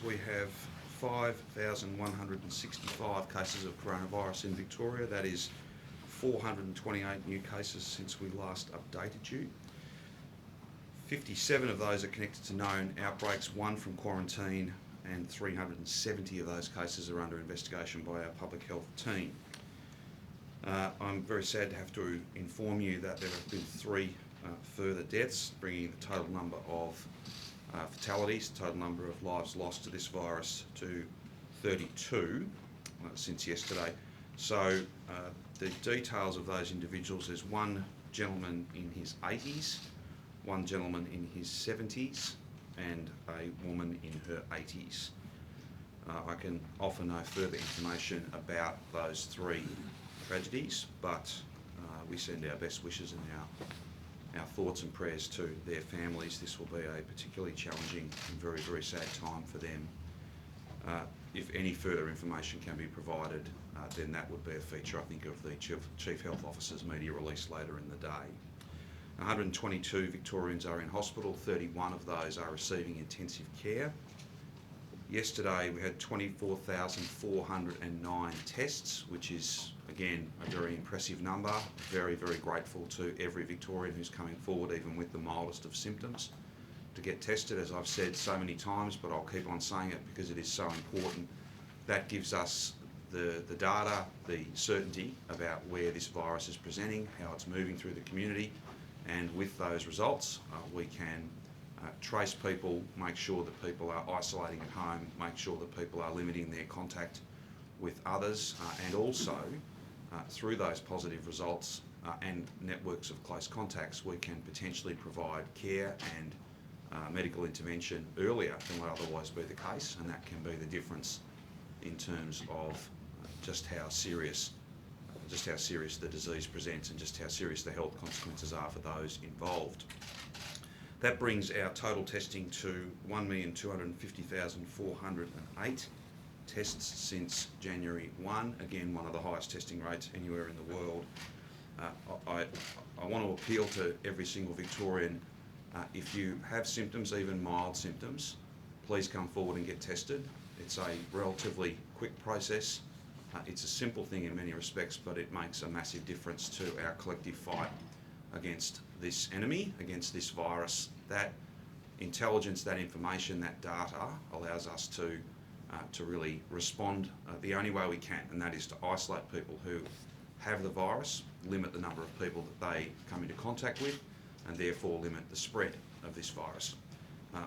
We have 5,165 cases of coronavirus in Victoria. That is 428 new cases since we last updated you. 57 of those are connected to known outbreaks, one from quarantine, and 370 of those cases are under investigation by our public health team. I'm very sad to have to inform you that there have been three further deaths, bringing the total number of fatalities, the total number of lives lost to this virus to 32 since yesterday. So the details of those individuals: there's one gentleman in his 80s, one gentleman in his 70s, and a woman in her 80s. I can offer no further information about those three tragedies, but we send our best wishes and our thoughts and prayers to their families. This will be a particularly challenging and very, very sad time for them. If any further information can be provided, then that would be a feature, I think, of the Chief Health Officer's media release later in the day. 122 Victorians are in hospital, 31 of those are receiving intensive care. Yesterday we had 24,409 tests, which is, again, a very impressive number. Very, very grateful to every Victorian who's coming forward, even with the mildest of symptoms, to get tested. As I've said so many times, but I'll keep on saying it because it is so important. That gives us the data, the certainty about where this virus is presenting, how it's moving through the community, and with those results we can trace people, make sure that people are isolating at home, make sure that people are limiting their contact with others, and also through those positive results and networks of close contacts, we can potentially provide care and medical intervention earlier than would otherwise be the case, and that can be the difference in terms of just how serious the disease presents and just how serious the health consequences are for those involved. That brings our total testing to 1,250,408 tests since January 1. Again, one of the highest testing rates anywhere in the world. I want to appeal to every single Victorian. If you have symptoms, even mild symptoms, please come forward and get tested. It's a relatively quick process. It's a simple thing in many respects, but it makes a massive difference to our collective fight against this enemy, against this virus. That intelligence, that information, that data allows us to really respond the only way we can, and that is to isolate people who have the virus, limit the number of people that they come into contact with, and therefore limit the spread of this virus.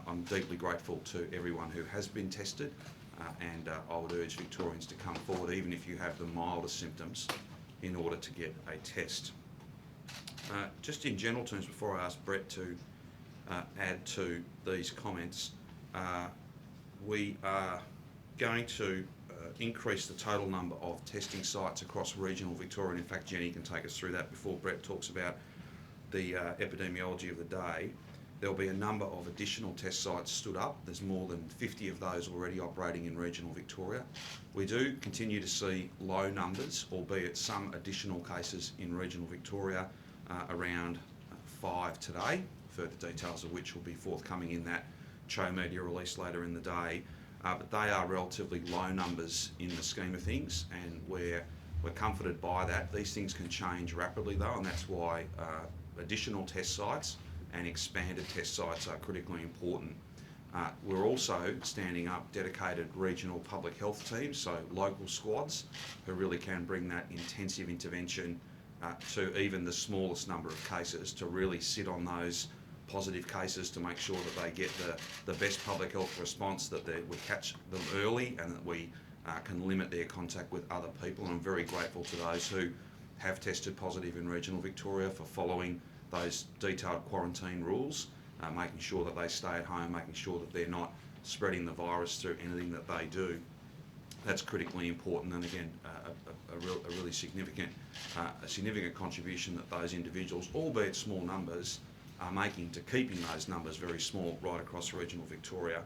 I'm deeply grateful to everyone who has been tested, and I would urge Victorians to come forward, even if you have the mildest symptoms, in order to get a test. Just in general terms, before I ask Brett to add to these comments, we are going to increase the total number of testing sites across regional Victoria. In fact, Jenny can take us through that before Brett talks about the epidemiology of the day. There'll be a number of additional test sites stood up. There's more than 50 of those already operating in regional Victoria. We do continue to see low numbers, albeit some additional cases in regional Victoria, around 5 today, further details of which will be forthcoming in that Cho media release later in the day. But they are relatively low numbers in the scheme of things, and we're comforted by that. These things can change rapidly though, and that's why additional test sites and expanded test sites are critically important. We're also standing up dedicated regional public health teams, so local squads who really can bring that intensive intervention to even the smallest number of cases, to really sit on those positive cases to make sure that they get the best public health response, that we catch them early and that we can limit their contact with other people. And I'm very grateful to those who have tested positive in regional Victoria for following those detailed quarantine rules, making sure that they stay at home, making sure that they're not spreading the virus through anything that they do. That's critically important, and again, a really significant contribution that those individuals, albeit small numbers, are making to keeping those numbers very small right across regional Victoria.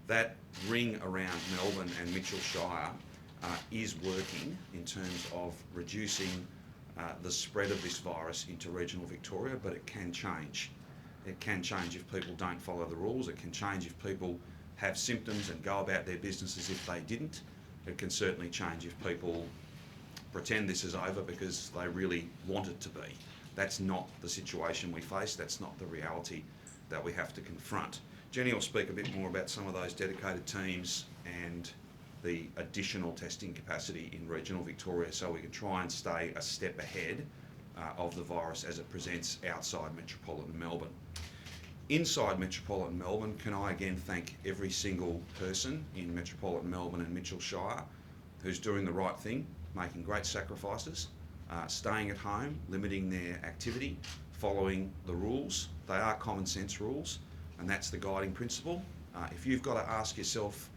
That ring around Melbourne and Mitchell Shire is working in terms of reducing the spread of this virus into regional Victoria, but it can change. It can change if people don't follow the rules. It can change if people have symptoms and go about their business as if they didn't. It can certainly change if people pretend this is over because they really want it to be. That's not the situation we face. That's not the reality that we have to confront. Jenny will speak a bit more about some of those dedicated teams and the additional testing capacity in regional Victoria, so we can try and stay a step ahead of the virus as it presents outside metropolitan Melbourne. Inside metropolitan Melbourne, can I again thank every single person in metropolitan Melbourne and Mitchell Shire who's doing the right thing, making great sacrifices, staying at home, limiting their activity, following the rules. They are common sense rules, and that's the guiding principle. If you've got to ask yourself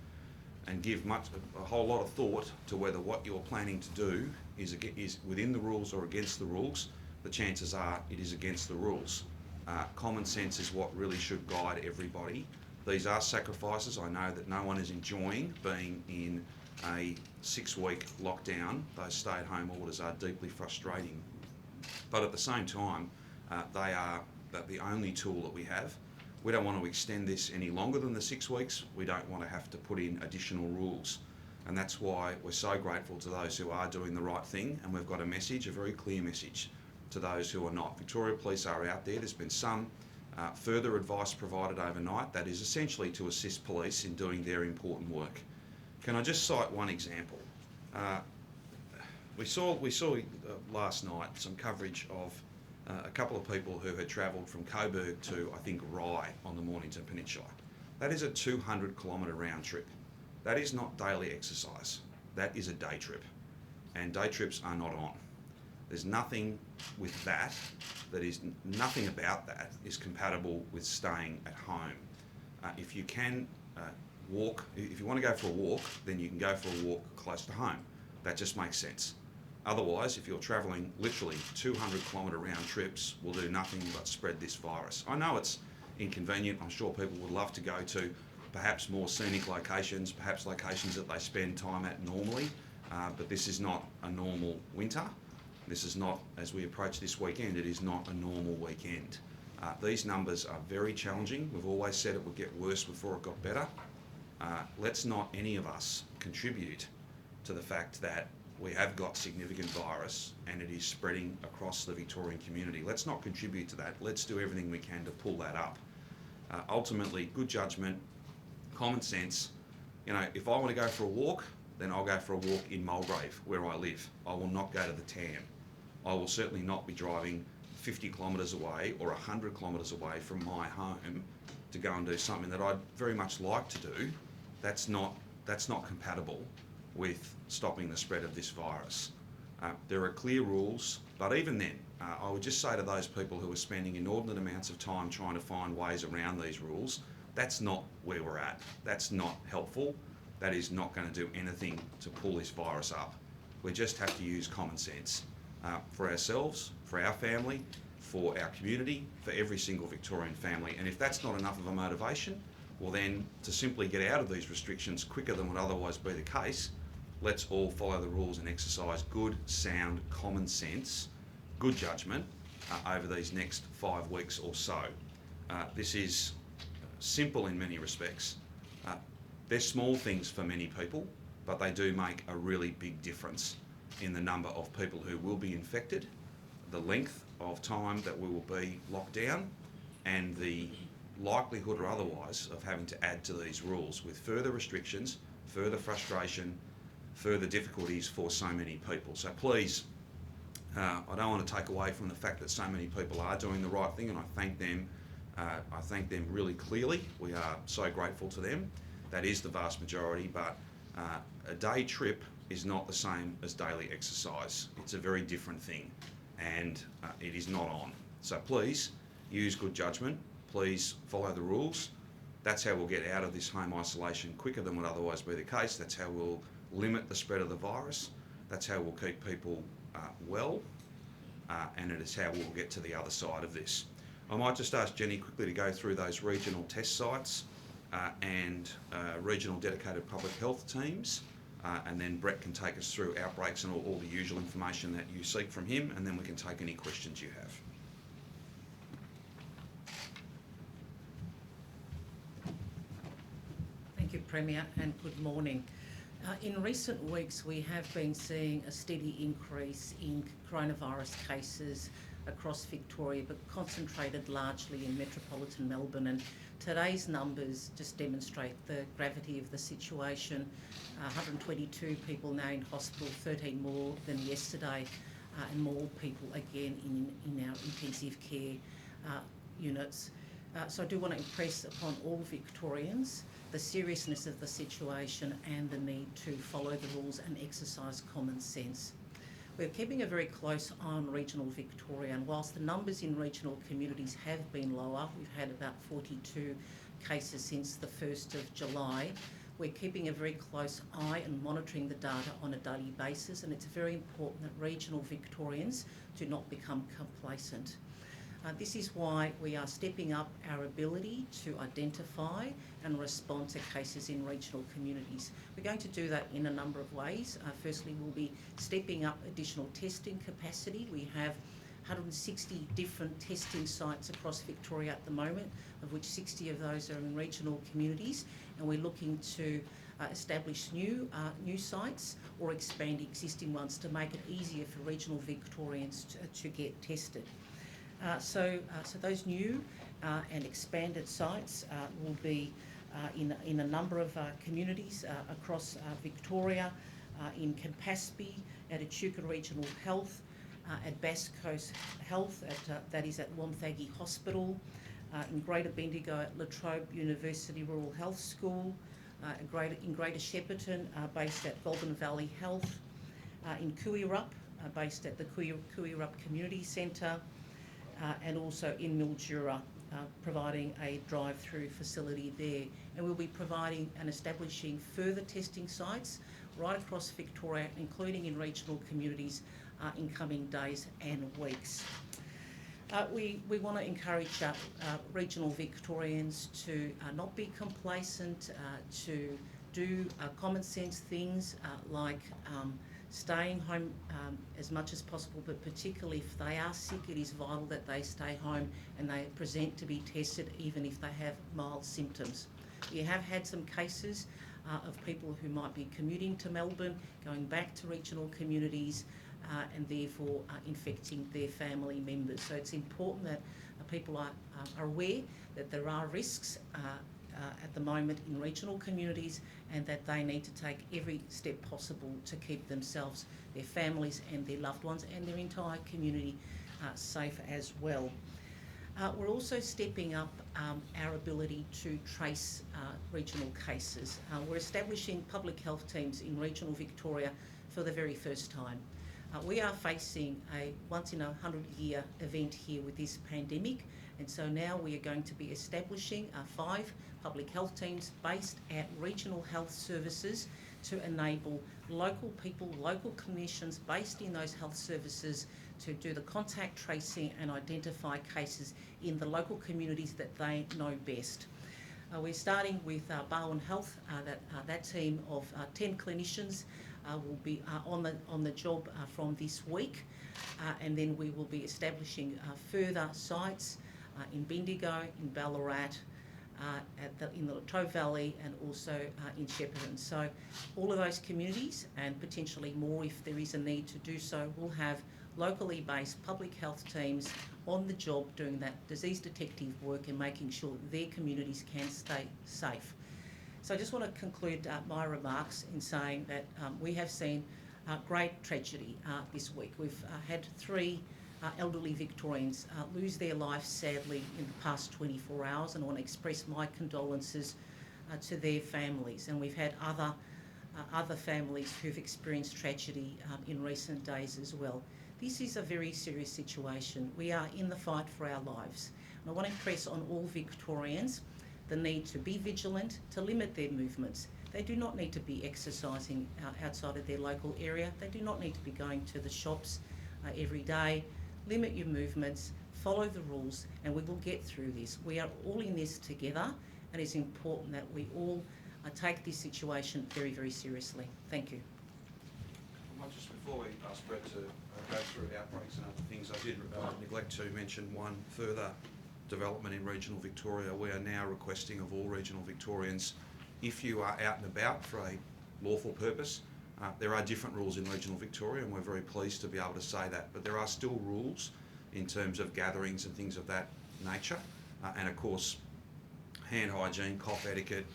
and give a whole lot of thought to whether what you're planning to do is within the rules or against the rules, the chances are it is against the rules. Common sense is what really should guide everybody. These are sacrifices. I know that no one is enjoying being in a 6-week lockdown. Those stay-at-home orders are deeply frustrating. But at the same time, they are the only tool that we have. We don't want to extend this any longer than the 6 weeks. We don't want to have to put in additional rules. And that's why we're so grateful to those who are doing the right thing, and we've got a message, a very clear message, to those who are not. Victoria Police are out there. There's been some further advice provided overnight that is essentially to assist police in doing their important work. Can I just cite one example? We saw last night some coverage of a couple of people who had travelled from Coburg to, I think, Rye on the Mornington Peninsula. That is a 200-kilometre round trip. That is not daily exercise. That is a day trip. And day trips are not on. There's nothing with that, nothing about that is compatible with staying at home. If you can walk, if you want to go for a walk, then you can go for a walk close to home. That just makes sense. Otherwise, if you're travelling literally 200-kilometre round trips, will do nothing but spread this virus. I know it's inconvenient. I'm sure people would love to go to perhaps more scenic locations, perhaps locations that they spend time at normally, but this is not a normal winter. This is not, as we approach this weekend, it is not a normal weekend. These numbers are very challenging. We've always said it would get worse before it got better. Let's not any of us contribute to the fact that we have got significant virus and it is spreading across the Victorian community. Let's not contribute to that. Let's do everything we can to pull that up. Ultimately, good judgment, common sense. You know, if I want to go for a walk, then I'll go for a walk in Mulgrave, where I live. I will not go to the Tam. I will certainly not be driving 50 kilometres away or 100 kilometres away from my home to go and do something that I'd very much like to do. That's not compatible with stopping the spread of this virus. There are clear rules, but even then, I would just say to those people who are spending inordinate amounts of time trying to find ways around these rules, that's not where we're at. That's not helpful. That is not going to do anything to pull this virus up. We just have to use common sense for ourselves, for our family, for our community, for every single Victorian family. And if that's not enough of a motivation, well then, to simply get out of these restrictions quicker than would otherwise be the case, let's all follow the rules and exercise good, sound, common sense, good judgment over these next 5 weeks or so. This is simple in many respects. They're small things for many people, but they do make a really big difference in the number of people who will be infected, the length of time that we will be locked down, and the likelihood or otherwise of having to add to these rules with further restrictions, further frustration, further difficulties for so many people. So please, I don't want to take away from the fact that so many people are doing the right thing, and I thank them. I thank them really clearly. We are so grateful to them. That is the vast majority, but a day trip is not the same as daily exercise. It's a very different thing, and it is not on. So please use good judgment. Please follow the rules. That's how we'll get out of this home isolation quicker than would otherwise be the case. That's how we'll limit the spread of the virus. That's how we'll keep people well, and it is how we'll get to the other side of this. I might just ask Jenny quickly to go through those regional test sites and regional dedicated public health teams, and then Brett can take us through outbreaks and all the usual information that you seek from him, and then we can take any questions you have. Premier, and good morning. In recent weeks, we have been seeing a steady increase in coronavirus cases across Victoria, but concentrated largely in metropolitan Melbourne. And today's numbers just demonstrate the gravity of the situation. 122 people now in hospital, 13 more than yesterday, and more people again in our intensive care units. So I do want to impress upon all Victorians the seriousness of the situation and the need to follow the rules and exercise common sense. We're keeping a very close eye on regional Victoria, and whilst the numbers in regional communities have been lower, we've had about 42 cases since the 1st of July, we're keeping a very close eye and monitoring the data on a daily basis, and it's very important that regional Victorians do not become complacent. This is why we are stepping up our ability to identify and respond to cases in regional communities. We're going to do that in a number of ways. Firstly, we'll be stepping up additional testing capacity. We have 160 different testing sites across Victoria at the moment, of which 60 of those are in regional communities, and we're looking to establish new sites or expand existing ones to make it easier for regional Victorians to get tested. So those new and expanded sites will be in a number of communities across Victoria, in Campaspe, at Echuca Regional Health, at Bass Coast Health, that is at Wonthaggi Hospital, in Greater Bendigo at La Trobe University Rural Health School, in Greater Shepparton, based at Goulburn Valley Health, in Kooyurup, based at the Kooyurup Community Centre, and also in Mildura, providing a drive-through facility there. And we'll be providing and establishing further testing sites right across Victoria, including in regional communities, in coming days and weeks. We want to encourage regional Victorians to not be complacent, to do common sense things like staying home as much as possible, but particularly if they are sick, it is vital that they stay home and they present to be tested even if they have mild symptoms. We have had some cases of people who might be commuting to Melbourne, going back to regional communities, and therefore infecting their family members. So it's important that people are aware that there are risks at the moment in regional communities, and that they need to take every step possible to keep themselves, their families and their loved ones and their entire community safe as well. We're also stepping up our ability to trace regional cases. We're establishing public health teams in regional Victoria for the very first time. We are facing a once-in-a-100-year event here with this pandemic, and so now we are going to be establishing 5 public health teams based at regional health services to enable local people, local clinicians based in those health services to do the contact tracing and identify cases in the local communities that they know best. We're starting with Barwon Health. That team of 10 clinicians will be on the job from this week, and then we will be establishing further sites in Bendigo, in Ballarat, in the La Trobe Valley, and also in Shepparton. So all of those communities, and potentially more if there is a need to do so, will have locally based public health teams on the job doing that disease detective work and making sure that their communities can stay safe. So I just want to conclude my remarks in saying that we have seen great tragedy this week. We've had 3 elderly Victorians lose their life sadly in the past 24 hours, and I want to express my condolences to their families. And we've had other families who've experienced tragedy in recent days as well. This is a very serious situation. We are in the fight for our lives. And I want to impress on all Victorians the need to be vigilant, to limit their movements. They do not need to be exercising outside of their local area. They do not need to be going to the shops every day. Limit your movements, follow the rules, and we will get through this. We are all in this together, and it's important that we all take this situation very, very seriously. Thank you. Just before we ask Brett to go through outbreaks and other things, I did neglect to mention one further development in regional Victoria. We are now requesting of all regional Victorians if you are out and about for a lawful purpose, there are different rules in regional Victoria, and we're very pleased to be able to say that. But there are still rules in terms of gatherings and things of that nature, and of course, hand hygiene, cough etiquette,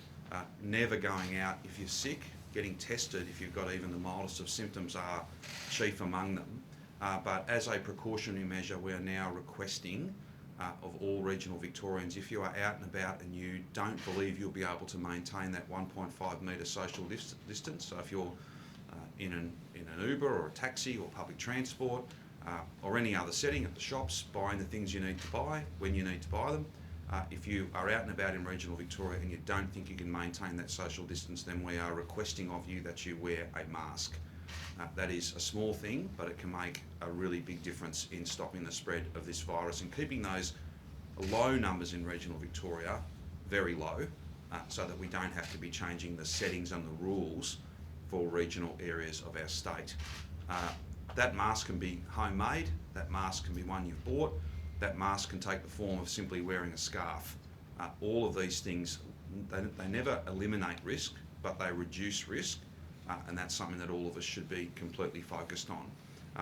never going out if you're sick, getting tested if you've got even the mildest of symptoms are chief among them. But as a precautionary measure, we are now requesting of all regional Victorians, if you are out and about and you don't believe you'll be able to maintain that 1.5 metre social distance, so if you're in an Uber or a taxi or public transport or any other setting at the shops, buying the things you need to buy when you need to buy them, if you are out and about in regional Victoria and you don't think you can maintain that social distance, then we are requesting of you that you wear a mask. That is a small thing, but it can make a really big difference in stopping the spread of this virus and keeping those low numbers in regional Victoria very low, so that we don't have to be changing the settings and the rules for regional areas of our state. That mask can be homemade, that mask can be one you've bought, that mask can take the form of simply wearing a scarf. All of these things, they never eliminate risk, but they reduce risk, and that's something that all of us should be completely focused on.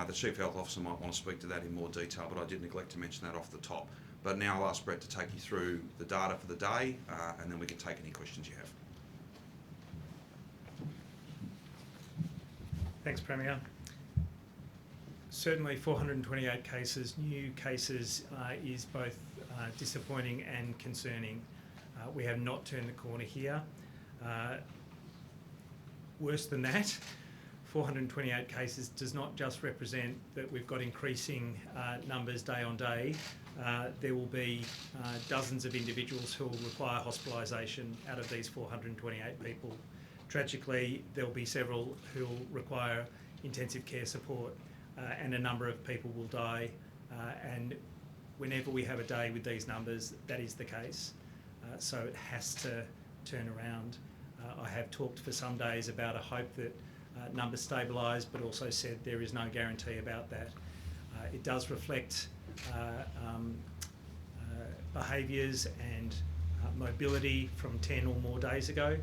The Chief Health Officer might want to speak to that in more detail, but I did neglect to mention that off the top. But now I'll ask Brett to take you through the data for the day, and then we can take any questions you have. Thanks, Premier. Certainly 428 cases, new cases, is both disappointing and concerning. We have not turned the corner here. Worse than that, 428 cases does not just represent that we've got increasing numbers day on day. There will be dozens of individuals who will require hospitalisation out of these 428 people. Tragically, there will be several who will require intensive care support, and a number of people will die. And whenever we have a day with these numbers, that is the case. So it has to turn around. I have talked for some days about a hope that numbers stabilise, but also said there is no guarantee about that. It does reflect behaviours and mobility from 10 or more days ago.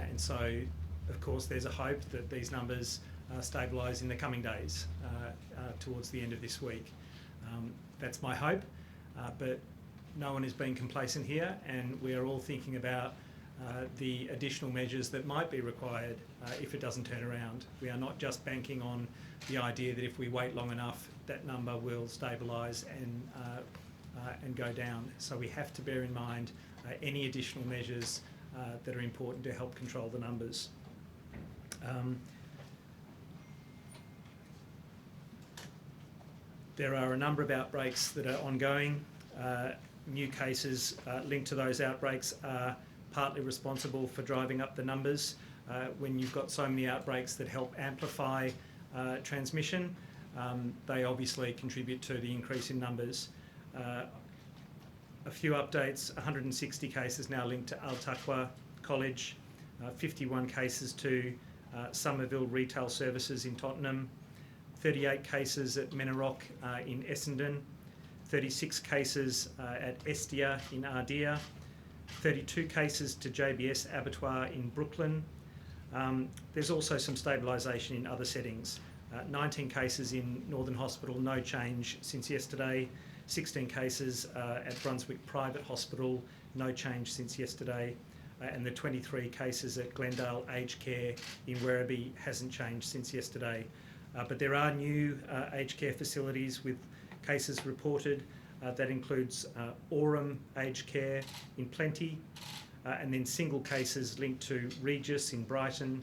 And so, of course, there's a hope that these numbers stabilise in the coming days towards the end of this week. That's my hope, but no one is being complacent here, and we are all thinking about the additional measures that might be required if it doesn't turn around. We are not just banking on the idea that if we wait long enough, that number will stabilise and go down. So we have to bear in mind any additional measures that are important to help control the numbers. There are a number of outbreaks that are ongoing. New cases linked to those outbreaks are partly responsible for driving up the numbers. When you've got so many outbreaks that help amplify transmission, they obviously contribute to the increase in numbers. A few updates: 160 cases now linked to Al Taqwa College, 51 cases to Somerville Retail Services in Tottenham, 38 cases at Menarok in Essendon, 36 cases at Estia in Ardea, 32 cases to JBS Abattoir in Brooklyn. There's also some stabilisation in other settings. 19 cases in Northern Hospital, no change since yesterday. 16 cases at Brunswick Private Hospital, no change since yesterday. And the 23 cases at Glendale Aged Care in Werribee hasn't changed since yesterday. But there are new aged care facilities with cases reported. That includes Aurum Aged Care in Plenty, and then single cases linked to Regis in Brighton,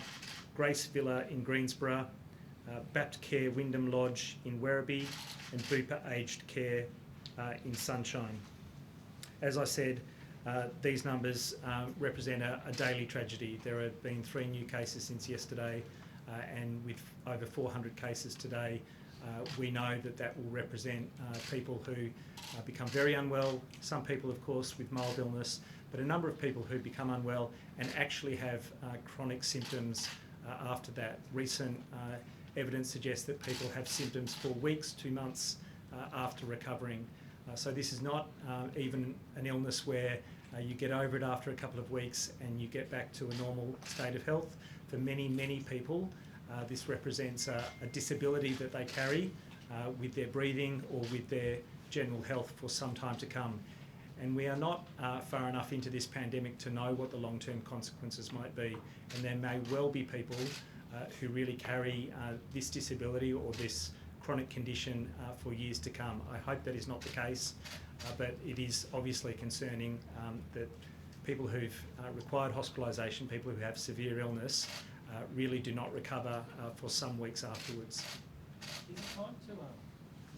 Grace Villa in Greensborough, Bapt Care Wyndham Lodge in Werribee, and Bupa Aged Care in Sunshine. As I said, these numbers represent a daily tragedy. There have been 3 new cases since yesterday, and with over 400 cases today, we know that that will represent people who become very unwell, some people, of course, with mild illness, but a number of people who become unwell and actually have chronic symptoms after that. Recent evidence suggests that people have symptoms for weeks, 2 months after recovering. So this is not even an illness where You get over it after a couple of weeks and you get back to a normal state of health. For many, many people, this represents a disability that they carry with their breathing or with their general health for some time to come. And we are not far enough into this pandemic to know what the long-term consequences might be. And there may well be people who really carry this disability or this chronic condition for years to come. I hope that is not the case, but it is obviously concerning that people who've required hospitalisation, people who have severe illness, really do not recover for some weeks afterwards. Is it time to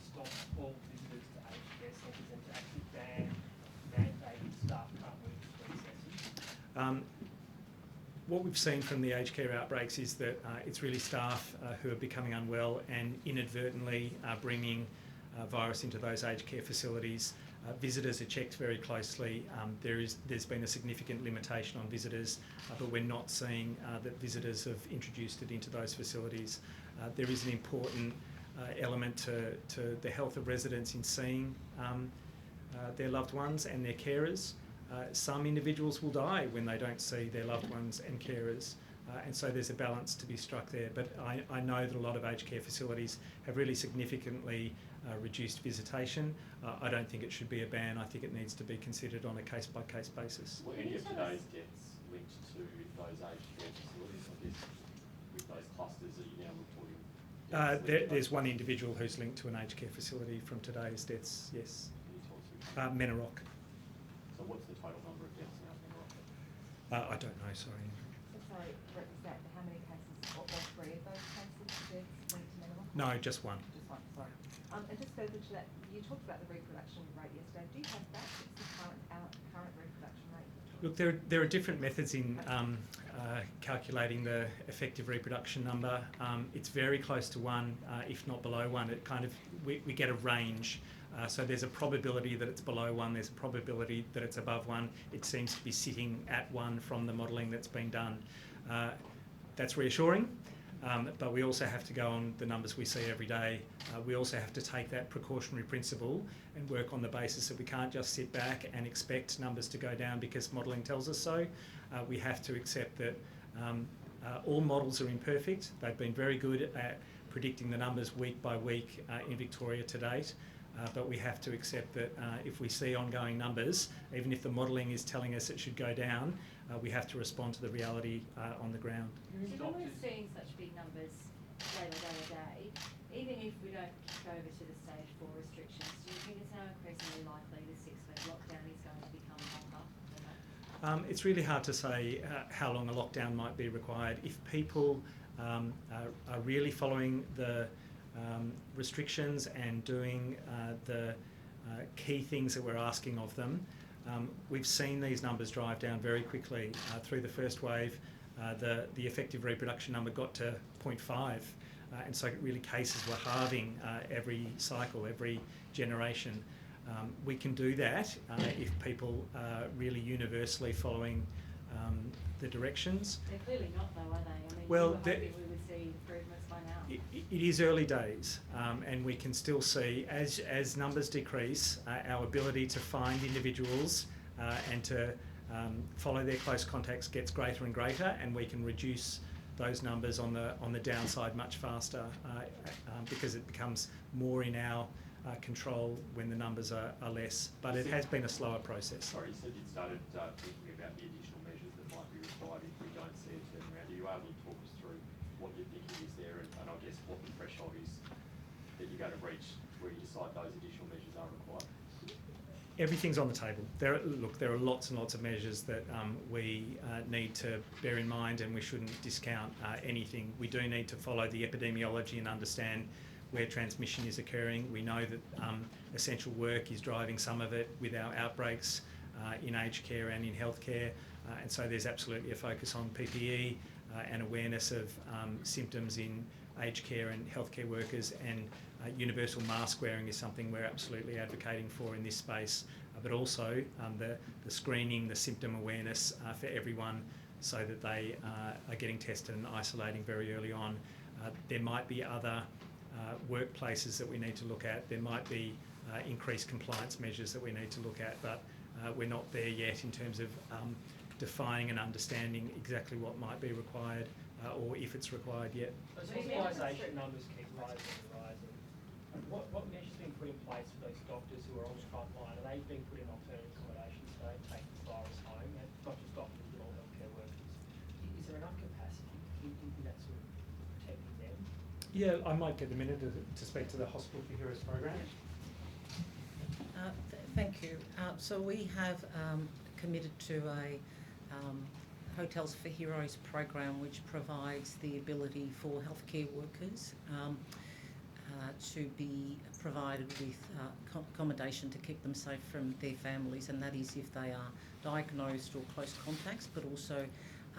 stop all visitors to aged care centres and to actually mandating staff can't work between sessions? What we've seen from the aged care outbreaks is that it's really staff who are becoming unwell and inadvertently bringing virus into those aged care facilities. Visitors are checked very closely. There's been a significant limitation on visitors, but we're not seeing that visitors have introduced it into those facilities. There is an important element to the health of residents in seeing their loved ones and their carers. Some individuals will die when they don't see their loved ones and carers, and so there's a balance to be struck there. But I know that a lot of aged care facilities have really significantly reduced visitation. I don't think it should be a ban. I think it needs to be considered on a case-by-case basis. Were any of today's deaths linked to those aged care facilities? I guess with those clusters that you're now reporting? There's one individual who's linked to an aged care facility from today's deaths, yes. Can you talk to Menarok. So what's the total number of deaths now in Rocket? I don't know, sorry. So sorry, Brett, was that how many cases, or all three of those cases linked to Menarok? No, just one. Just one, sorry. And just further to that, you talked about the reproduction rate yesterday. Do you have that? What's the current reproduction rate? Look, there are different methods in calculating the effective reproduction number. It's very close to one, if not below one. It kind of we get a range. So there's a probability that it's below one. There's a probability that it's above one. It seems to be sitting at one from the modelling that's been done. That's reassuring. But we also have to go on the numbers we see every day. We also have to take that precautionary principle and work on the basis that we can't just sit back and expect numbers to go down because modelling tells us so. We have to accept that all models are imperfect. They've been very good at predicting the numbers week by week in Victoria to date. But we have to accept that if we see ongoing numbers, even if the modelling is telling us it should go down, we have to respond to the reality on the ground. So when we're seeing such big numbers day by day by day, even if we don't go over to the stage 4 restrictions, do you think it's now increasingly likely the 6-week lockdown is going to become longer than that? It's really hard to say how long a lockdown might be required. If people are really following the restrictions and doing the key things that we're asking of them, we've seen these numbers drive down very quickly. Through the first wave, the effective reproduction number got to 0.5, and so really cases were halving every cycle, every generation. We can do that if people are really universally following the directions. They're clearly not, though, are they? I mean, Well, you were hoping we would see improvements by now. It is early days, and we can still see, as numbers decrease, our ability to find individuals and to follow their close contacts gets greater and greater, and we can reduce those numbers on the downside much faster because it becomes more in our control when the numbers are less. But it has been a slower process. Sorry, you said you'd started thinking about the additional measures that might be required if we don't see a turnaround. Are you able to talk us through what your thinking is there and I guess what the threshold is that you're going to reach where you decide those additional measures are required? Everything's on the table. There are lots and lots of measures that we need to bear in mind, and we shouldn't discount anything. We do need to follow the epidemiology and understand where transmission is occurring. We know that essential work is driving some of it with our outbreaks in aged care and in healthcare, and so there's absolutely a focus on PPE and awareness of symptoms in aged care and healthcare workers, and universal mask wearing is something we're absolutely advocating for in this space, but also the screening, the symptom awareness for everyone so that they are getting tested and isolating very early on. There might be other workplaces that we need to look at. There might be increased compliance measures that we need to look at, but We're not there yet in terms of defining and understanding exactly what might be required or if it's required yet. Those hospitalisation numbers keep rising and rising. What measures have been put in place for those doctors who are on the front line? Are they being put in alternative accommodation so they take this virus home? And not just doctors, but all healthcare workers. Is there enough capacity in that sort of protecting them? Yeah, I might get a minute to speak to the Hospital for Heroes program. Thank you. So we have committed to a Hotels for Heroes program, which provides the ability for healthcare workers to be provided with accommodation to keep them safe from their families, and that is if they are diagnosed or close contacts, but also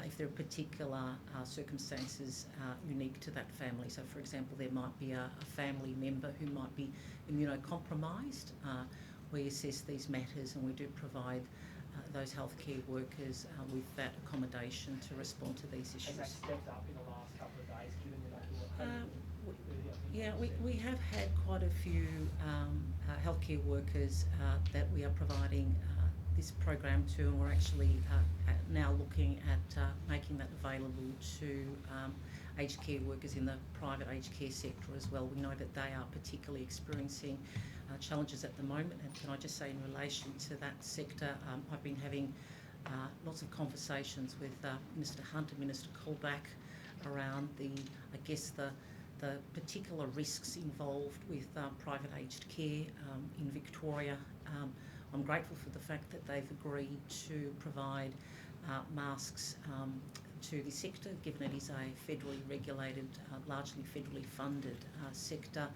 if there are particular circumstances unique to that family. So, for example, there might be a family member who might be immunocompromised. We assess these matters and we do provide those healthcare workers with that accommodation to respond to these issues. Has that stepped up in the last couple of days, given that Yeah, we have had quite a few healthcare workers that we are providing this program to, and we're actually now looking at making that available to aged care workers in the private aged care sector as well. We know that they are particularly experiencing challenges at the moment, and can I just say in relation to that sector, I've been having lots of conversations with Minister Hunt and Minister Colback around the particular risks involved with private aged care in Victoria. I'm grateful for the fact that they've agreed to provide masks to the sector, given it is a federally regulated, largely federally funded sector.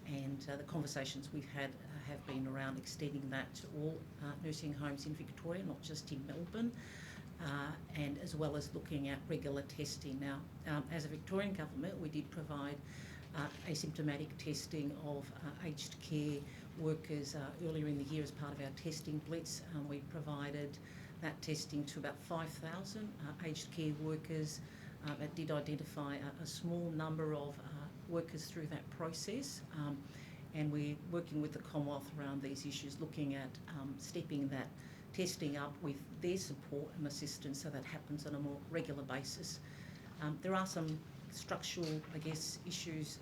And the conversations we've had have been around extending that to all nursing homes in Victoria, not just in Melbourne. And as well as looking at regular testing. Now, as a Victorian government, we did provide asymptomatic testing of aged care workers earlier in the year as part of our testing blitz. We provided that testing to about 5,000 aged care workers. It did identify a small number of workers through that process. And we're working with the Commonwealth around these issues, looking at stepping that testing up with their support and assistance so that happens on a more regular basis. There are some structural, issues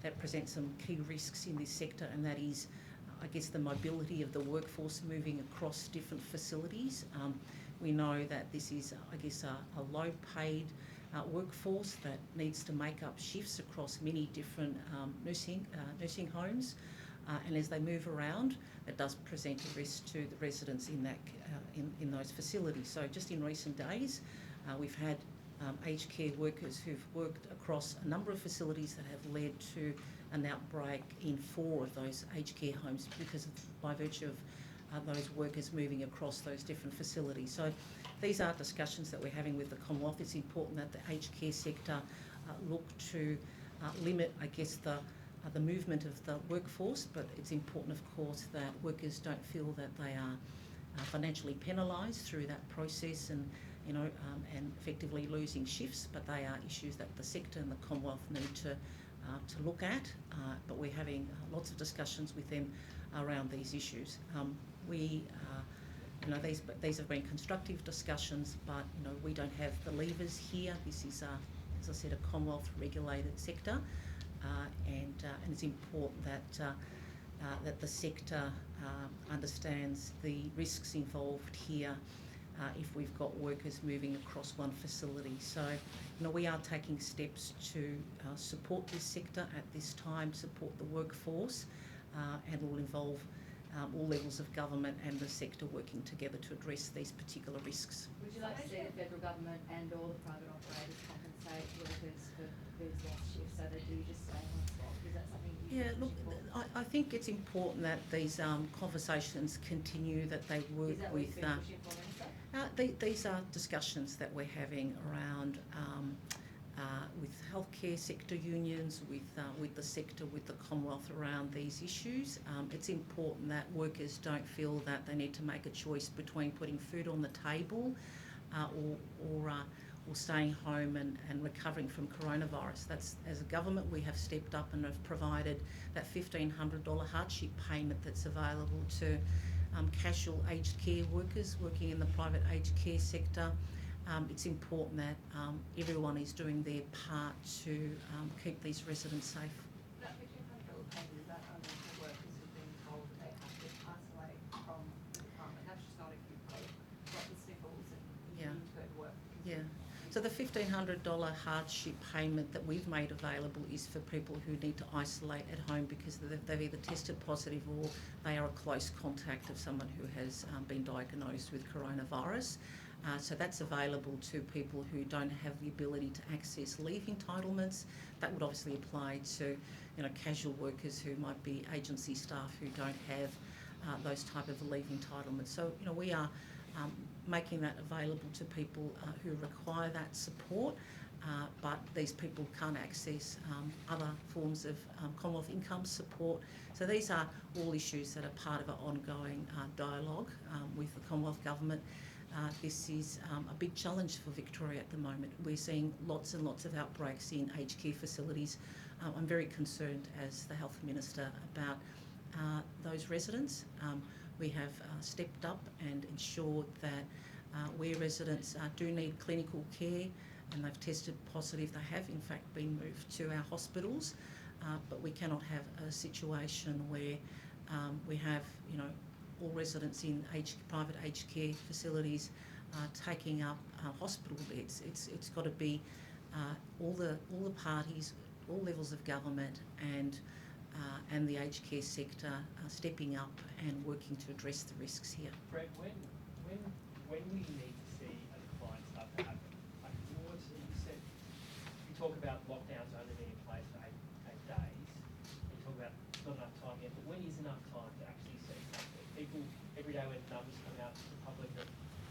that present some key risks in this sector, and that is, the mobility of the workforce moving across different facilities. We know that this is, a low-paid workforce that needs to make up shifts across many different nursing homes. And as they move around, it does present a risk to the residents in that in those facilities. So just in recent days, we've had aged care workers who've worked across a number of facilities that have led to an outbreak in 4 of those aged care homes by virtue of those workers moving across those different facilities. So these are discussions that we're having with the Commonwealth. It's important that the aged care sector look to limit, the movement of the workforce, but it's important, of course, that workers don't feel that they are financially penalised through that process and effectively losing shifts. But they are issues that the sector and the Commonwealth need to look at. But we're having lots of discussions with them around these issues. These have been constructive discussions, but we don't have the levers here. This is, as I said, a Commonwealth regulated sector. And it's important that the sector understands the risks involved here if we've got workers moving across one facility. So, we are taking steps to support this sector at this time, support the workforce, and will involve all levels of government and the sector working together to address these particular risks. Would you like to see the federal government and all the private operators compensate workers for who's lost shifts so they do just stay on spot? Is that something you look, I think it's important that these conversations continue, that they work Is that with... what you've been pushing for, Minister? These are discussions that we're having around with healthcare sector unions, with the sector, with the Commonwealth around these issues. It's important that workers don't feel that they need to make a choice between putting food on the table or staying home and recovering from coronavirus. That's, as a government, we have stepped up and have provided that $1,500 hardship payment that's available to casual aged care workers working in the private aged care sector. It's important that everyone is doing their part to keep these residents safe. That $1,500 payment, is that only for workers who've been told that they have to isolate from the department? That's just not if you've got the sniffles and you Yeah. need to go to work. Yeah. So the $1,500 hardship payment that we've made available is for people who need to isolate at home because they've either tested positive or they are a close contact of someone who has been diagnosed with coronavirus. So that's available to people who don't have the ability to access leave entitlements. That would obviously apply to, casual workers who might be agency staff who don't have those type of leave entitlements. So, we are making that available to people who require that support, but these people can't access other forms of Commonwealth income support. So these are all issues that are part of our ongoing dialogue with the Commonwealth Government. This is a big challenge for Victoria at the moment. We're seeing lots and lots of outbreaks in aged care facilities. I'm very concerned as the Health Minister about those residents. We have stepped up and ensured that where residents do need clinical care and they've tested positive, they have in fact been moved to our hospitals, but we cannot have a situation where we have, all residents in private aged care facilities taking up hospital beds. It's got to be all the parties, all levels of government and the aged care sector stepping up and working to address the risks here. Brett, when we need to see a decline start to happen, like you said, you talk about lockdowns only being in place for eight days. You talk about it's not enough time yet, but when is enough time to actually see something? People every day when numbers come out to the public that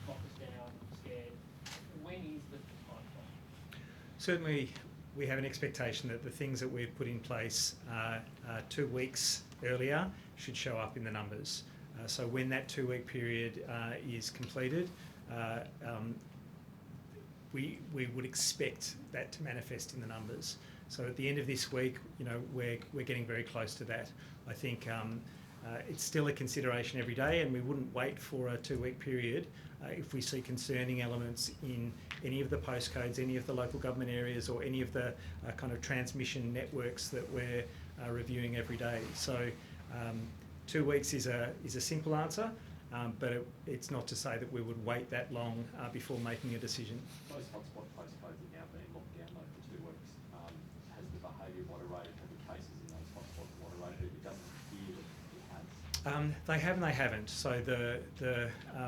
lock us down, scared. When is the decline point? Certainly, we have an expectation that the things that we've put in place 2 weeks earlier should show up in the numbers. So when that 2-week period is completed, we would expect that to manifest in the numbers. So at the end of this week, we're getting very close to that. I think it's still a consideration every day, and we wouldn't wait for a 2-week period if we see concerning elements in any of the postcodes, any of the local government areas, or any of the kind of transmission networks that we're reviewing every day. So 2 weeks is a simple answer, but it's not to say that we would wait that long before making a decision. Most hotspot postcodes are now being locked down though for 2 weeks. Has the behaviour moderated? Have the cases in those hotspots moderated? It doesn't appear that it has. They have and they haven't. So the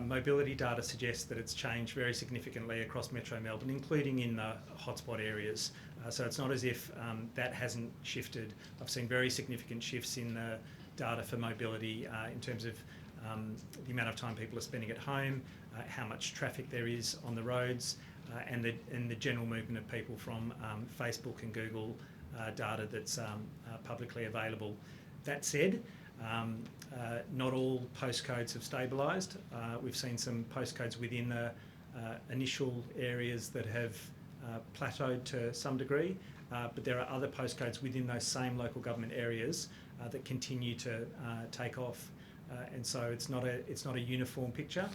mobility data suggests that it's changed very significantly across Metro Melbourne, including in the hotspot areas. So it's not as if that hasn't shifted. I've seen very significant shifts in the data for mobility in terms of the amount of time people are spending at home, how much traffic there is on the roads, and the general movement of people from Facebook and Google data that's publicly available. That said, not all postcodes have stabilised. We've seen some postcodes within the initial areas that have plateaued to some degree, but there are other postcodes within those same local government areas that continue to take off, and so it's not a uniform picture,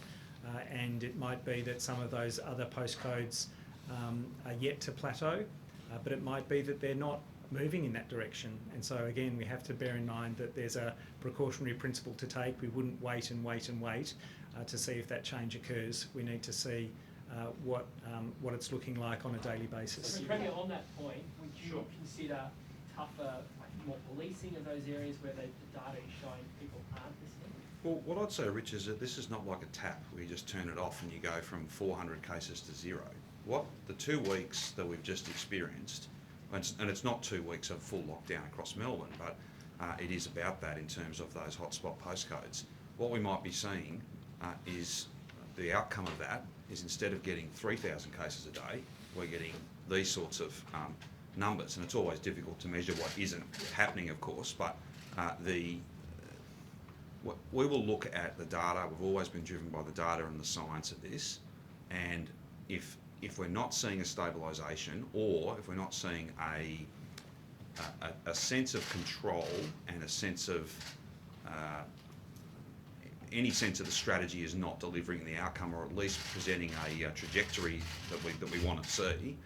and it might be that some of those other postcodes are yet to plateau, but it might be that they're not moving in that direction. And so again, we have to bear in mind that there's a precautionary principle to take. We wouldn't wait to see if that change occurs. We need to see what it's looking like on a daily basis. So Premier, on that point, would you consider tougher, more policing of those areas where the data is showing people aren't listening? Well, what I'd say, Rich, is that this is not like a tap where you just turn it off and you go from 400 cases to 0. What the 2 weeks that we've just experienced, and it's not 2 weeks of full lockdown across Melbourne, but it is about that in terms of those hotspot postcodes. What we might be seeing is the outcome of that is instead of getting 3,000 cases a day, we're getting these sorts of numbers, and it's always difficult to measure what isn't happening, of course, but we will look at the data. We've always been driven by the data and the science of this, and if we're not seeing a stabilisation, or if we're not seeing a sense of control and a sense of any sense that the strategy is not delivering the outcome, or at least presenting a trajectory that we want to see,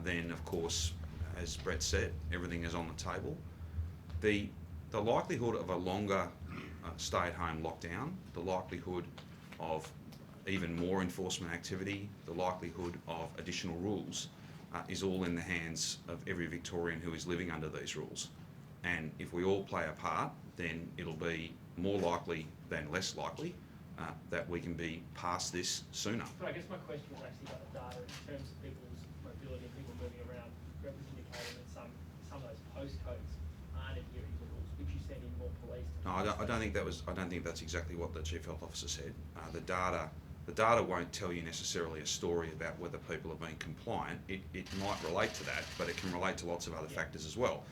then of course, as Brett said, everything is on the table. The likelihood of a longer stay-at-home lockdown, the likelihood of even more enforcement activity, the likelihood of additional rules is all in the hands of every Victorian who is living under these rules. And if we all play a part, then it'll be more likely than less likely that we can be past this sooner. But I guess my question was actually about the data in terms of people's mobility and people moving around. Brett was indicating that some of those postcodes aren't adhering to rules. Would you send in more police? No, I don't think that's exactly what the Chief Health Officer said. The data won't tell you necessarily a story about whether people are being compliant. It might relate to that, but it can relate to lots of other factors as well.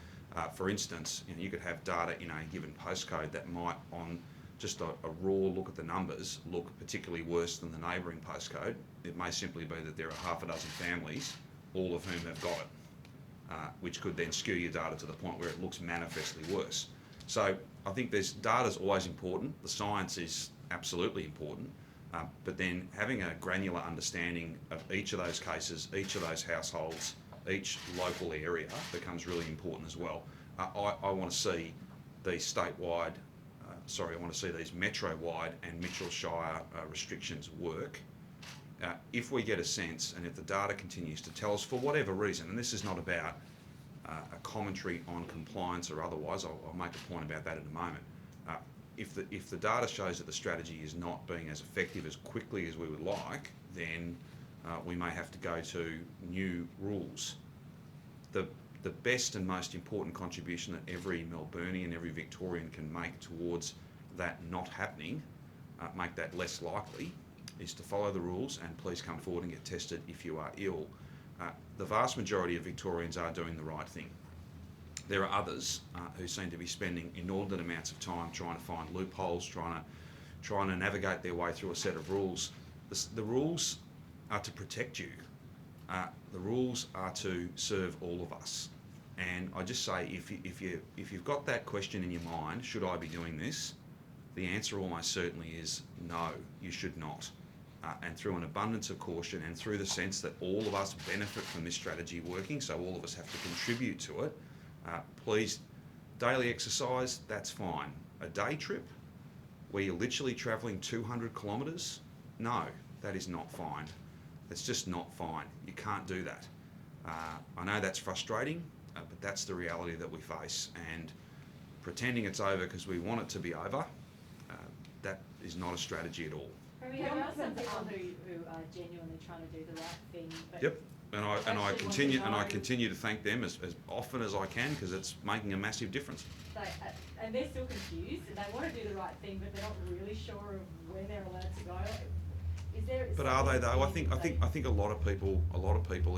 For instance, you could have data in a given postcode that might, on just a raw look at the numbers, look particularly worse than the neighbouring postcode. It may simply be that there are half a dozen families, all of whom have got it, which could then skew your data to the point where it looks manifestly worse. So I think data's always important. The science is absolutely important. But then having a granular understanding of each of those cases, each of those households, each local area becomes really important as well. I want to see these statewide, I want to see these metro-wide and Mitchell Shire restrictions work. If we get a sense, and if the data continues to tell us for whatever reason, and this is not about a commentary on compliance or otherwise, I'll make a point about that in a moment. If the data shows that the strategy is not being as effective as quickly as we would like, then we may have to go to new rules. The best and most important contribution that every Melburnian, every Victorian can make towards that not happening, make that less likely, is to follow the rules and please come forward and get tested if you are ill. The vast majority of Victorians are doing the right thing. There are others who seem to be spending inordinate amounts of time trying to find loopholes, trying to navigate their way through a set of rules. The rules are to protect you. The rules are to serve all of us. And I just say, if you've got that question in your mind, should I be doing this? The answer almost certainly is no, you should not. And through an abundance of caution and through the sense that all of us benefit from this strategy working, so all of us have to contribute to it, please, daily exercise, that's fine. A day trip where you're literally travelling 200 kilometres, no, that is not fine. It's just not fine. You can't do that. I know that's frustrating, but that's the reality that we face. And pretending it's over because we want it to be over, that is not a strategy at all. But we have some people who are genuinely trying to do the right thing. But Yep. And I actually continue want to know- continue to thank them as often as I can, because it's making a massive difference. and they're still confused and they want to do the right thing, but they're not really sure of where they're allowed to go. Is there? But are they though? I something think a lot of people,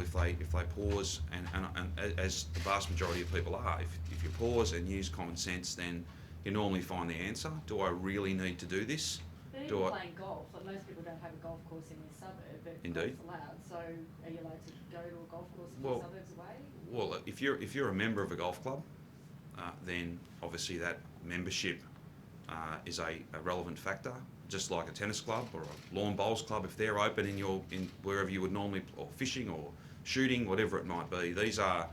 if they pause and as the vast majority of people are, if you pause and use common sense, then you normally find the answer. Do I really need to do this? But even playing golf, like most people don't have a golf course in their suburb, but Indeed. golf's allowed. So are you allowed to go to a golf course a few Well- suburbs away? Well, if you're a member of a golf club, then obviously that membership is a relevant factor, just like a tennis club or a lawn bowls club. If they're open in wherever you would normally, or fishing or shooting, whatever it might be, these are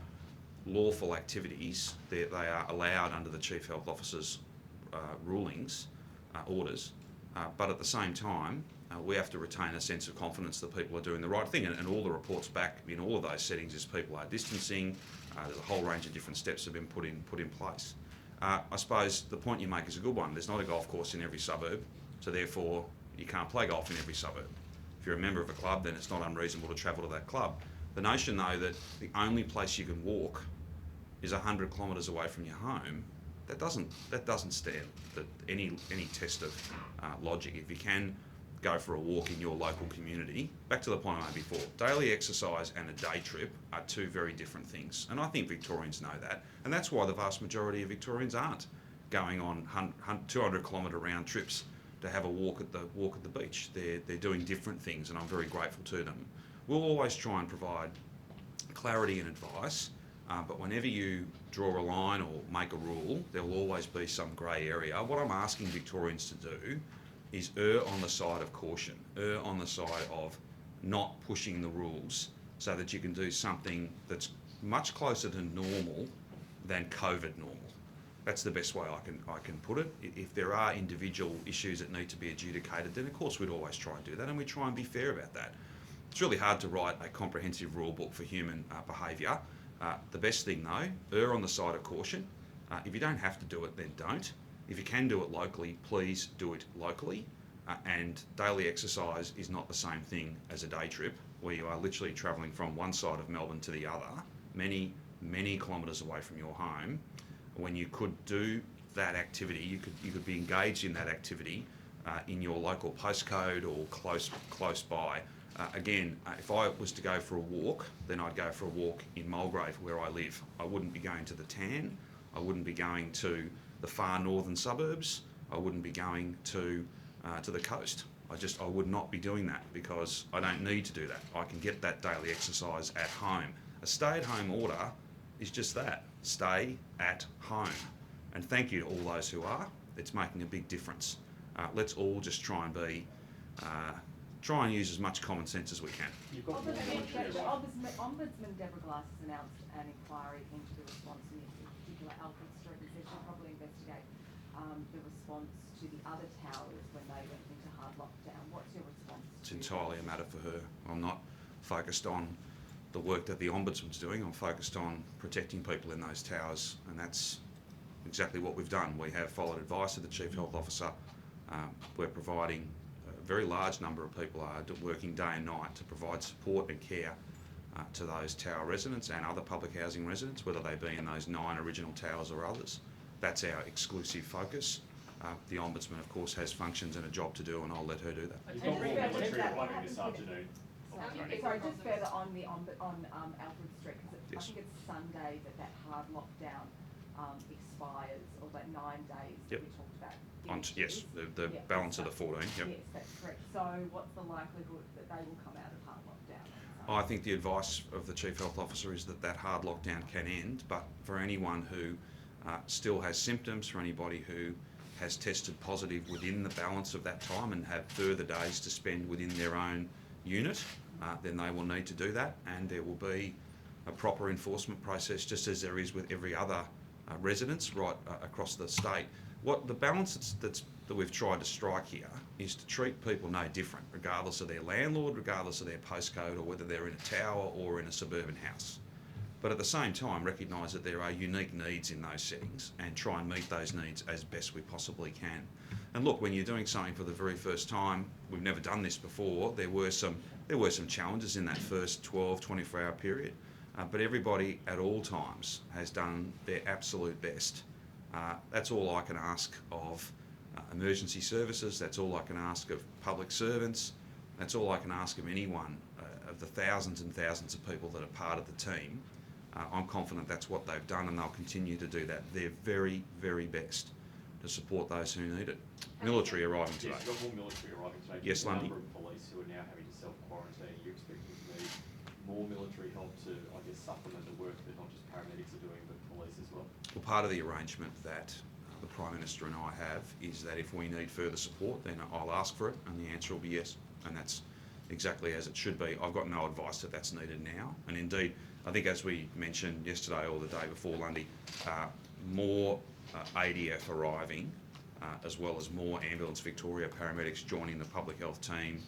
lawful activities. They are allowed under the Chief Health Officer's rulings, orders. But at the same time, we have to retain a sense of confidence that people are doing the right thing. And all the reports back in all of those settings is people are distancing. There's a whole range of different steps that have been put in place. I suppose the point you make is a good one. There's not a golf course in every suburb, so therefore you can't play golf in every suburb. If you're a member of a club, then it's not unreasonable to travel to that club. The notion, though, that the only place you can walk is 100 kilometres away from your home, that doesn't stand any test of logic. If you can go for a walk in your local community, back to the point I made before, daily exercise and a day trip are two very different things. And I think Victorians know that. And that's why the vast majority of Victorians aren't going on 200 kilometre round trips to have a walk at the beach. They're doing different things, and I'm very grateful to them. We'll always try and provide clarity and advice, but whenever you draw a line or make a rule, there will always be some grey area. What I'm asking Victorians to do is err on the side of caution, err on the side of not pushing the rules so that you can do something that's much closer to normal than COVID normal. That's the best way I can put it. If there are individual issues that need to be adjudicated, then of course we'd always try and do that, and we try and be fair about that. It's really hard to write a comprehensive rule book for human behaviour. The best thing though, err on the side of caution. If you don't have to do it, then don't. If you can do it locally, please do it locally. And daily exercise is not the same thing as a day trip, where you are literally travelling from one side of Melbourne to the other, many, many kilometres away from your home. When you could do that activity, you could be engaged in that activity in your local postcode or close by. Again, if I was to go for a walk, then I'd go for a walk in Mulgrave where I live. I wouldn't be going to the Tan. I wouldn't be going to the far northern suburbs. I wouldn't be going to the coast. I would not be doing that because I don't need to do that. I can get that daily exercise at home. A stay-at-home order is just that, stay at home. And thank you to all those who are. It's making a big difference. Let's all just try and use as much common sense as we can. You've got more military The arriving. Ombudsman Deborah Glass has announced an inquiry into the response in particular Alfred Street, and said she'll probably investigate the response to the other towers when they went into hard lockdown. What's your response? It's entirely a matter for her. I'm not focused on the work that the Ombudsman's doing. I'm focused on protecting people in those towers, and that's exactly what we've done. We have followed advice of the Chief Health Officer. We're providing a very large number of people are working day and night to provide support and care to those tower residents and other public housing residents, whether they be in those 9 original towers or others. That's our exclusive focus. The Ombudsman, of course, has functions and a job to do, and I'll let her do that. You've got more military arriving this afternoon. Sorry, just further on Alfred Street, because Yes. I think it's Sunday that hard lockdown expires, or that 9 days that Yep. we talked about. Yes, the Yeah, balance of the so- 14. Yep. Yes, that's correct. So what's the likelihood that they will come out of hard lockdown? I think the advice of the Chief Health Officer is that hard lockdown can end, but for anyone who still has symptoms, for anybody who has tested positive within the balance of that time and have further days to spend within their own unit, then they will need to do that, and there will be a proper enforcement process, just as there is with every other residence right across the state. What the balance that we've tried to strike here is to treat people no different, regardless of their landlord, regardless of their postcode, or whether they're in a tower or in a suburban house. But at the same time, recognise that there are unique needs in those settings and try and meet those needs as best we possibly can. And look, when you're doing something for the very first time, we've never done this before, there were some challenges in that first 12, 24-hour period. But everybody at all times has done their absolute best. That's all I can ask of emergency services, that's all I can ask of public servants, that's all I can ask of anyone, of the thousands and thousands of people that are part of the team. I'm confident that's what they've done, and they'll continue to do that. Their very, very best to support those who need it. Military arriving today. Yes, you've got more military arriving today. Yes, Given Lundy. the number of police who are now having to self-quarantine, are you expecting to need more military help to, I guess, supplement the work that not just paramedics are doing, but police as well? Well, part of the arrangement that the Prime Minister and I have is that if we need further support, then I'll ask for it, and the answer will be yes. And that's exactly as it should be. I've got no advice that that's needed now. And indeed, I think as we mentioned yesterday or the day before, Lundy, more ADF arriving, as well as more Ambulance Victoria paramedics joining the public health team,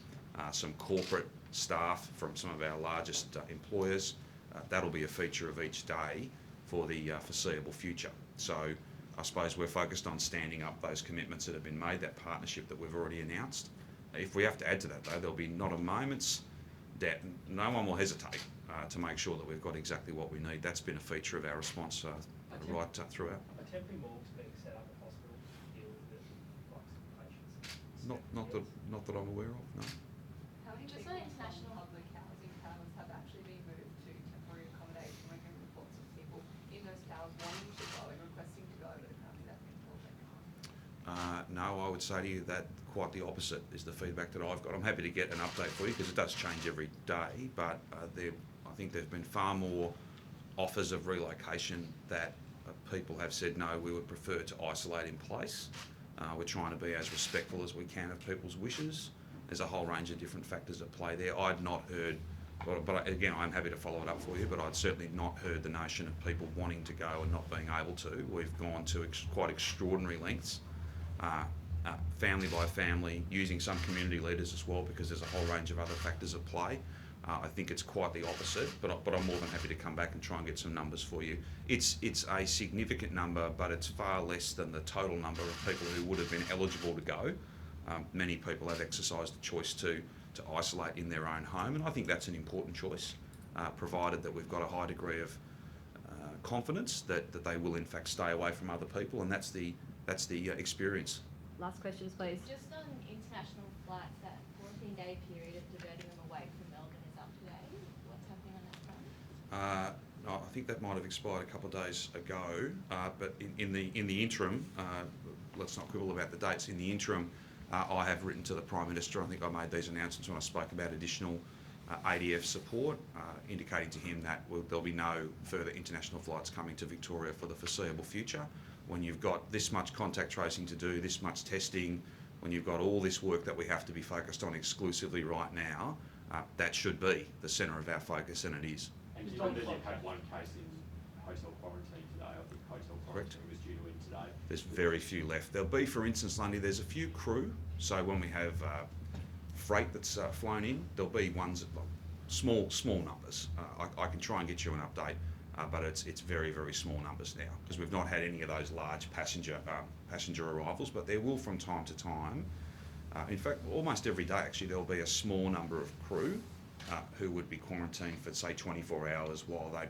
some corporate staff from some of our largest employers. That'll be a feature of each day for the foreseeable future. So I suppose we're focused on standing up those commitments that have been made, that partnership that we've already announced. If we have to add to that, though, there'll be not a moment's doubt. No one will hesitate to make sure that we've got exactly what we need. That's been a feature of our response right throughout. A temporary morgue's being set up at hospital to deal with the influx of patients. Not that I'm aware of, no. How many Just people on from international- public housing towers have actually been moved to temporary accommodation? We're hearing reports of people in those towers wanting to go and requesting to go, but apparently they've been told they can't. No, I would say to you that quite the opposite is the feedback that I've got. I'm happy to get an update for you because it does change every day, but I think there's been far more offers of relocation that people have said, no, we would prefer to isolate in place We're trying to be as respectful as we can of people's wishes. There's a whole range of different factors at play there. I'd not heard, but again, I'm happy to follow it up for you, but I'd certainly not heard the notion of people wanting to go and not being able to. We've gone to quite extraordinary lengths, family by family, using some community leaders as well, because there's a whole range of other factors at play. I think it's quite the opposite, but I'm more than happy to come back and try and get some numbers for you. It's a significant number, but it's far less than the total number of people who would have been eligible to go. Many people have exercised the choice to isolate in their own home, and I think that's an important choice, provided that we've got a high degree of confidence that they will in fact stay away from other people, and that's the experience. Last questions, please. Just on international flights, that 14-day period of diverting them away from Melbourne is up today. What's happening on that front? No, I think that might have expired a couple of days ago, but in the interim, let's not quibble about the dates. In the interim, I have written to the Prime Minister. I think I made these announcements when I spoke about additional ADF support, indicating to him that there'll be no further international flights coming to Victoria for the foreseeable future. When you've got this much contact tracing to do, this much testing, when you've got all this work that we have to be focused on exclusively right now, that should be the centre of our focus, and it is. And given that you've had one case in hotel quarantine today, I think hotel Correct. quarantine was due to end today. There's very few left. There'll be, for instance, Lundy, there's a few crew. So when we have freight that's flown in, there'll be ones, small numbers. I can try and get you an update, but it's very, very small numbers now, because we've not had any of those large passenger arrivals, but there will from time to time. In fact, almost every day actually, there'll be a small number of crew who would be quarantined for say 24 hours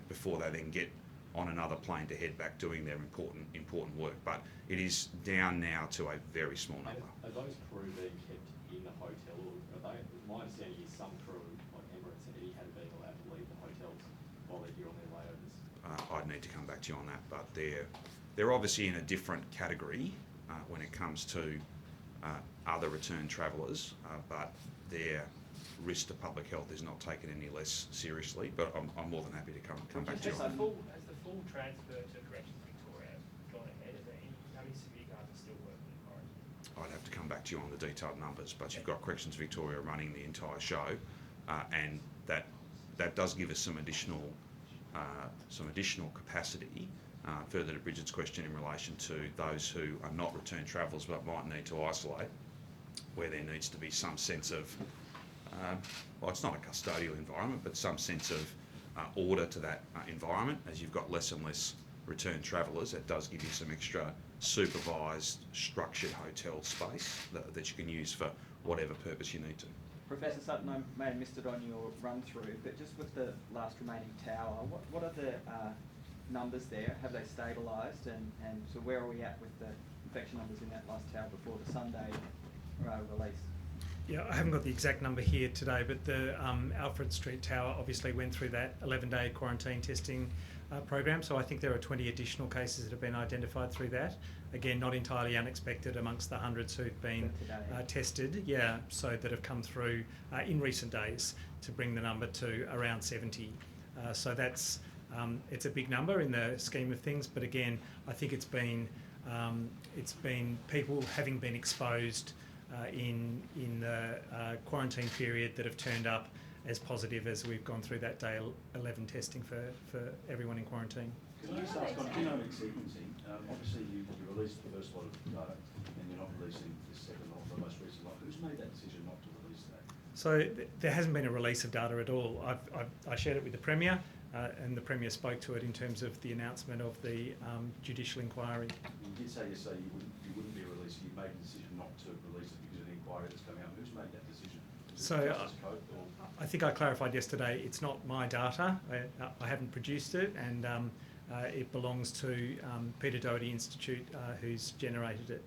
before they then get on another plane to head back doing their important work. But it is down now to a very small number. Are those crew being kept in the hotel, or are they? My understanding is some crew, like Emirates and Etihad, have been allowed to leave the hotels while they're here on their layovers. I'd need to come back to you on that, but they're obviously in a different category when it comes to other return travellers, but their risk to public health is not taken any less seriously. But I'm more than happy to come back to you on that. Has the full transfer to Corrections Victoria gone ahead? How many severe guards are still working in quarantine? I'd have to come back to you on the detailed numbers, but you've got Corrections Victoria running the entire show, and that does give us some additional capacity. Further to Bridget's question in relation to those who are not return travellers but might need to isolate, where there needs to be some sense of, well, it's not a custodial environment, but some sense of order to that environment. As you've got less and less return travellers, it does give you some extra supervised, structured hotel space that you can use for whatever purpose you need to. Professor Sutton, I may have missed it on your run through, but just with the last remaining tower, what are the numbers there? Have they stabilised, and so where are we at with the infection numbers in that last tower before the Sunday release? Yeah, I haven't got the exact number here today, but the Alfred Street Tower obviously went through that 11-day quarantine testing program, so I think there are 20 additional cases that have been identified through that. Again, not entirely unexpected amongst the hundreds who've been tested, so that have come through in recent days to bring the number to around 70. So that's it's a big number in the scheme of things, but again, I think it's been people having been exposed in the quarantine period that have turned up as positive as we've gone through that day 11 testing for everyone in quarantine. Can I just ask on genomic sequencing, obviously you released the first lot of data and you're not releasing the second lot, the most recent lot. Who's made that decision not to release that? So there hasn't been a release of data at all. I shared it with the Premier and the Premier spoke to it in terms of the announcement of the judicial inquiry. You did say you wouldn't be releasing, you made the decision not to release it because of the inquiry that's coming out. Who's made that decision? I think I clarified yesterday, it's not my data. I haven't produced it, and it belongs to Peter Doherty Institute, who's generated it.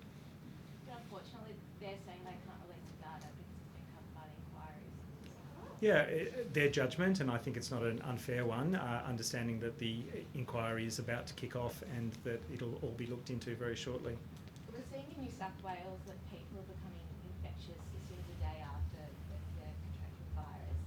Unfortunately, they're saying they can't release the data because it's been covered by the inquiries. Yeah, their judgment, and I think it's not an unfair one, understanding that the inquiry is about to kick off and that it'll all be looked into very shortly. We're seeing in New South Wales that people are becoming infectious as soon as a day after they're contracting the virus.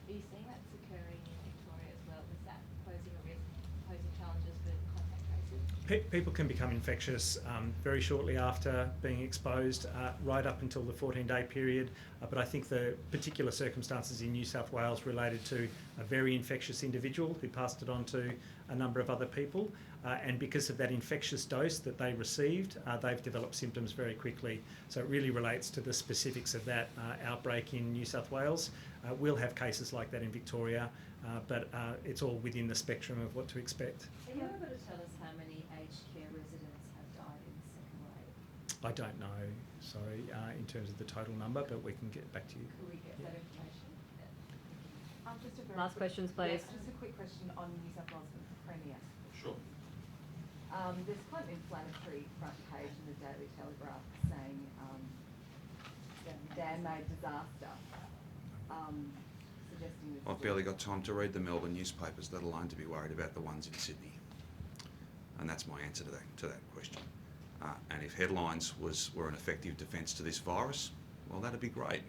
Are you seeing that's occurring in Victoria as well? Is that posing a risk, posing challenges for contact tracing? People can become infectious very shortly after being exposed, right up until the 14-day period. But I think the particular circumstances in New South Wales related to a very infectious individual who passed it on to a number of other people. And because of that infectious dose that they received, they've developed symptoms very quickly. So it really relates to the specifics of that outbreak in New South Wales. We'll have cases like that in Victoria, but it's all within the spectrum of what to expect. Are you able to tell us how many aged care residents have died in the second wave? I don't know, sorry, in terms of the total number, but we can get back to you. Could we get that information? Just a very Last quick- questions, please. Yes, just a quick question on New South Wales Premier. Sure. There's quite an inflammatory front page in the Daily Telegraph saying man-made disaster, suggesting this. I've barely got time to read the Melbourne newspapers, let alone to be worried about the ones in Sydney. And that's my answer to that question. And if headlines were an effective defence to this virus, well, that'd be great.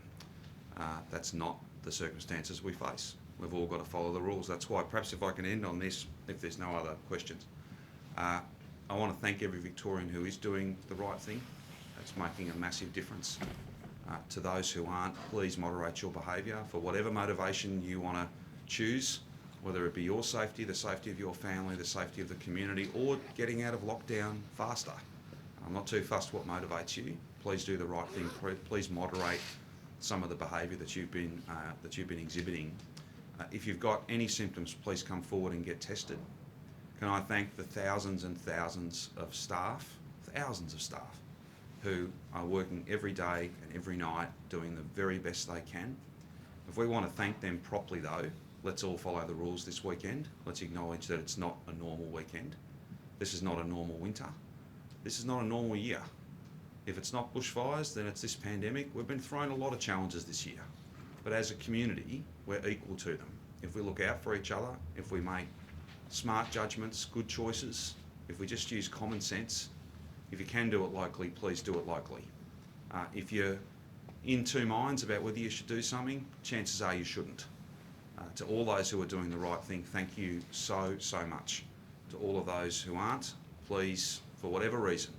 That's not the circumstances we face. We've all got to follow the rules. That's why, perhaps if I can end on this, if there's no other questions, I want to thank every Victorian who is doing the right thing. It's making a massive difference. To those who aren't, please moderate your behaviour for whatever motivation you want to choose, whether it be your safety, the safety of your family, the safety of the community, or getting out of lockdown faster. I'm not too fussed what motivates you. Please do the right thing. Please moderate some of the behaviour that you've been exhibiting. If you've got any symptoms, please come forward and get tested. Can I thank the thousands and thousands of staff, who are working every day and every night doing the very best they can. If we want to thank them properly though, let's all follow the rules this weekend. Let's acknowledge that it's not a normal weekend. This is not a normal winter. This is not a normal year. If it's not bushfires, then it's this pandemic. We've been thrown a lot of challenges this year. But as a community, we're equal to them. If we look out for each other, if we make smart judgments, good choices, if we just use common sense, if you can do it locally, please do it locally. If you're in two minds about whether you should do something, chances are you shouldn't. To all those who are doing the right thing, thank you so much. To all of those who aren't, please, for whatever reason,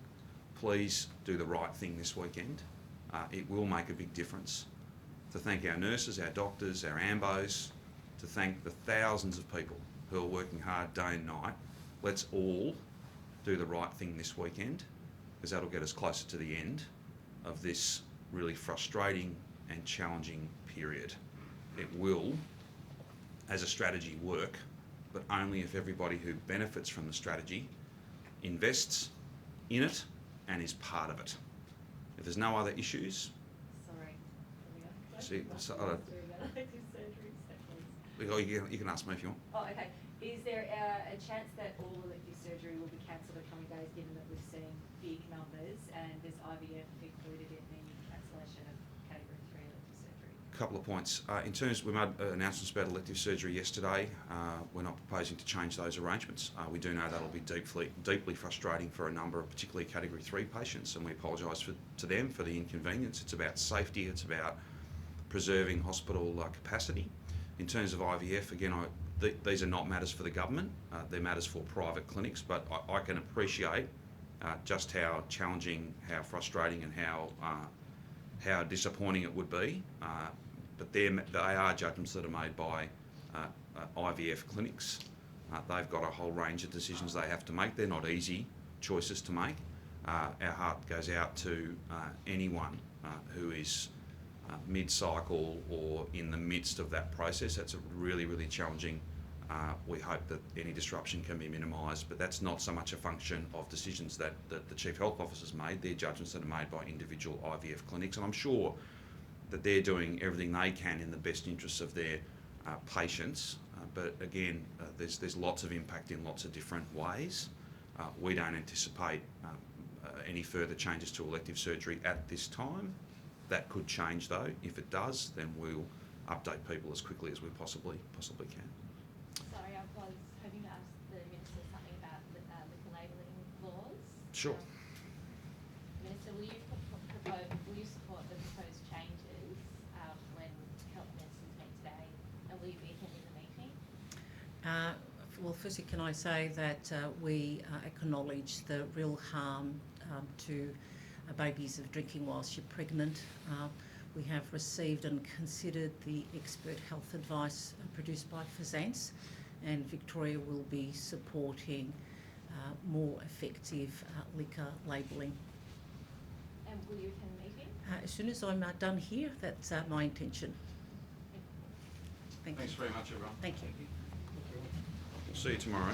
please do the right thing this weekend. It will make a big difference. To thank our nurses, our doctors, our AMBOs, to thank the thousands of people who are working hard day and night. Let's all do the right thing this weekend, because that'll get us closer to the end of this really frustrating and challenging period. It will, as a strategy, work, but only if everybody who benefits from the strategy invests in it and is part of it. If there's no other issues, Sorry. See, Elective surgery, please. you can ask me if you want. Oh, okay. Is there a chance that all elective surgery will be cancelled in coming days, given that we're seeing big numbers, and is IVF included in the cancellation of Category 3 elective surgery? A couple of points. In terms, we made announcements about elective surgery yesterday. We're not proposing to change those arrangements. We do know that'll be deeply frustrating for a number of particularly Category 3 patients, and we apologise to them for the inconvenience. It's about safety, it's about preserving hospital capacity. In terms of IVF, again, these are not matters for the government, they're matters for private clinics, but I can appreciate just how challenging, how frustrating and how disappointing it would be. But they are judgments that are made by IVF clinics. They've got a whole range of decisions they have to make. They're not easy choices to make. Our heart goes out to anyone who is mid-cycle or in the midst of that process. That's a really challenging. We hope that any disruption can be minimised, but that's not so much a function of decisions that the Chief Health Officer's made. They're judgments that are made by individual IVF clinics, and I'm sure that they're doing everything they can in the best interests of their patients. But again, there's lots of impact in lots of different ways. We don't anticipate any further changes to elective surgery at this time. That could change though. If it does, then we'll update people as quickly as we possibly can. Sorry, I was hoping to ask the Minister something about liquor labelling laws. Sure. Minister, will you support the proposed changes when Health Ministers meet today, and will you be attending the meeting? Well, firstly, can I say that we acknowledge the real harm to babies of drinking whilst you're pregnant. We have received and considered the expert health advice produced by FSANS, and Victoria will be supporting more effective liquor labelling. And will you attend the meeting? As soon as I'm done here, that's my intention. Thank Thanks you. very much, everyone. Thank you. We'll see you tomorrow.